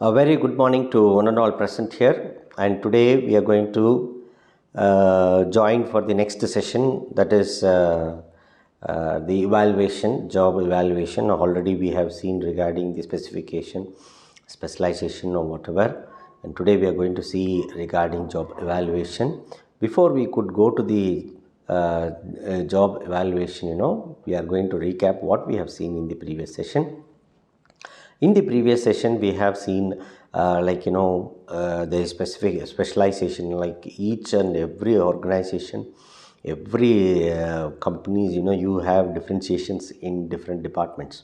A very good morning to one and all present here. And today we are going to join for the next session, that is the evaluation, job evaluation. Already we have seen regarding the specification, specialization, or whatever. And today we are going to see regarding job evaluation. Before we could go to the job evaluation, we are going to recap what we have seen in the previous session. In the previous session, we have seen the specific specialization, like each and every organization, every companies, you have differentiations in different departments.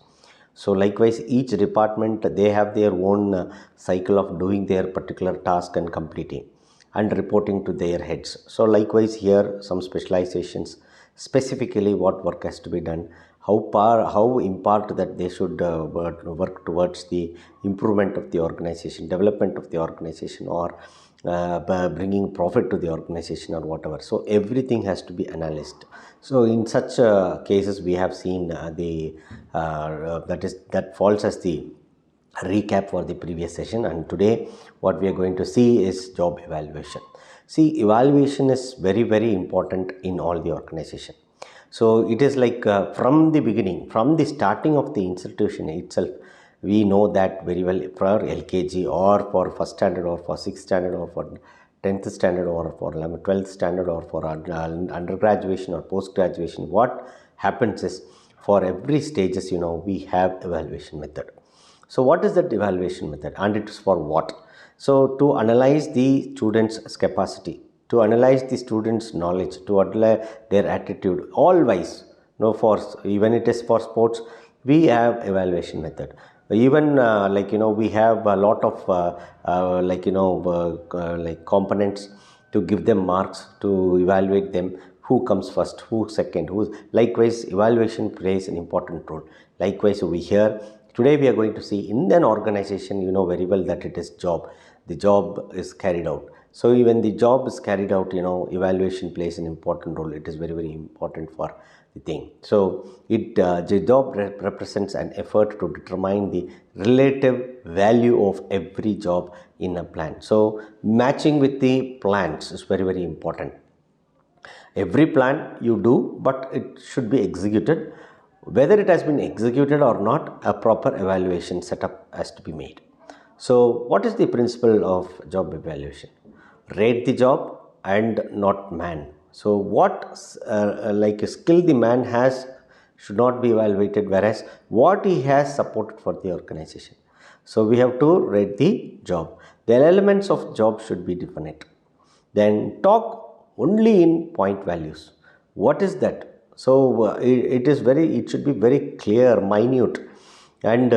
So likewise, each department, they have their own cycle of doing their particular task and completing and reporting to their heads. So likewise here, some specializations, specifically what work has to be done, how in part that they should work towards the improvement of the organization, development of the organization, or bringing profit to the organization or whatever. So everything has to be analyzed. So in such cases, we have seen that falls as the recap for the previous session. And today what we are going to see is job evaluation. See, evaluation is very important in all the organization. So it is like from the beginning, from the starting of the institution itself, we know that very well. For LKG or for first standard or for sixth standard or for 10th standard or for 12th standard or for undergraduation or post graduation, what happens is, for every stages, we have evaluation method. So what is that evaluation method, and it is for what? So to analyze the students' capacity, to analyze the students' knowledge, to analyze their attitude, always, for even it is for sports, we have evaluation method. Even we have a lot of components to give them marks, to evaluate them, who comes first, who second, who. Likewise, evaluation plays an important role. Likewise, over here, today we are going to see in an organization, you know very well that it is job. The job is carried out. So even the job is carried out, evaluation plays an important role. It is very important for the thing. So the job represents an effort to determine the relative value of every job in a plan. So matching with the plans is very important. Every plan you do, but it should be executed. Whether it has been executed or not, a proper evaluation setup has to be made. So what is the principle of job evaluation? Rate the job and not man. So what skill the man has should not be evaluated, whereas what he has supported for the organization. So we have to rate the job. The elements of job should be definite. Then talk only in point values. What is that? So it should be very clear, minute, and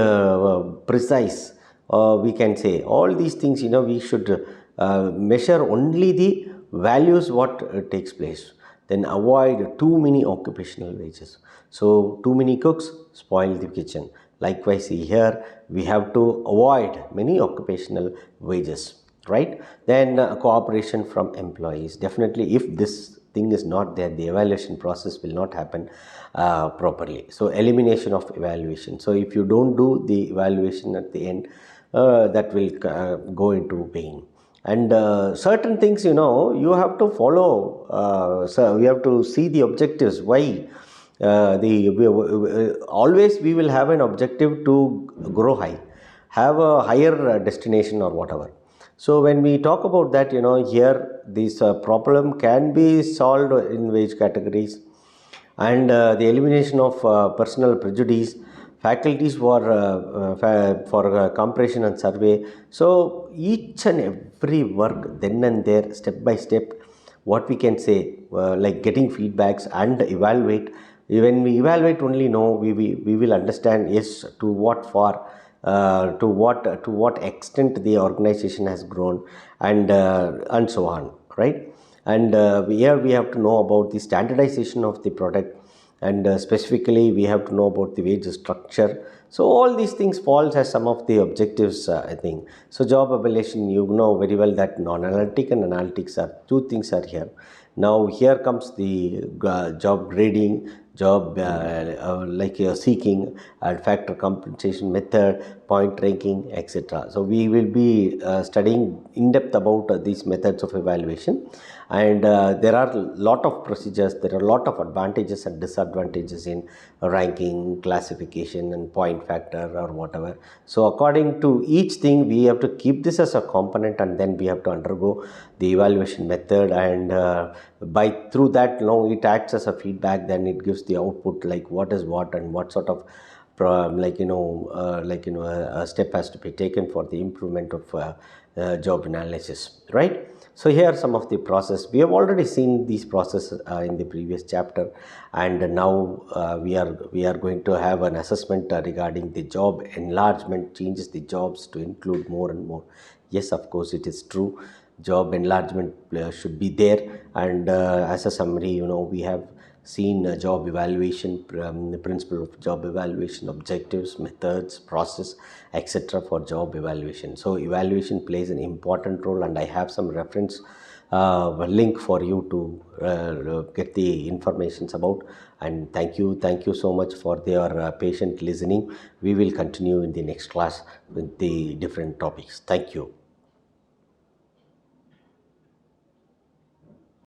precise. We can say all these things. We should measure only the values what takes place. Then avoid too many occupational wages. So too many cooks spoil the kitchen. Likewise here we have to avoid many occupational wages, right? Then cooperation from employees. Definitely, if this thing is not there, the evaluation process will not happen properly. So elimination of evaluation. So if you don't do the evaluation at the end, that will go into vain. And certain things, you have to follow. So we have to see the objectives. Why? Always we will have an objective to grow high, have a higher destination or whatever. So when we talk about that, here this problem can be solved in wage categories, and the elimination of personal prejudice, faculties for comparison and survey. So each and every work, then and there, step by step, what we can say, like getting feedbacks and evaluate. When we evaluate only, we will understand, yes, to what extent the organization has grown, and so on, right? And here we have to know about the standardization of the product, and specifically we have to know about the wage structure. So all these things falls as some of the objectives, I think. So job evaluation, you know very well that non-analytic and analytics are two things are here. Now here comes the job grading, job seeking, factor compensation method, point ranking, etc. So we will be studying in depth about these methods of evaluation, and there are a lot of procedures, there are a lot of advantages and disadvantages in ranking, classification and point factor or whatever. So according to each thing, we have to keep this as a component, and then we have to undergo the evaluation method, and by through that, it acts as a feedback. Then it gives the output, like what is what and what sort of a step has to be taken for the improvement of job analysis, right? So here are some of the process. We have already seen these processes in the previous chapter, and now we are going to have an assessment regarding the job enlargement changes the jobs to include more and more. Yes, of course, it is true. Job enlargement should be there, and as a summary, we have seen job evaluation, the principle of job evaluation, objectives, methods, process, etc. for job evaluation. So evaluation plays an important role, and I have some reference link for you to get the informations about. And thank you so much for your patient listening. We will continue in the next class with the different topics. Thank you.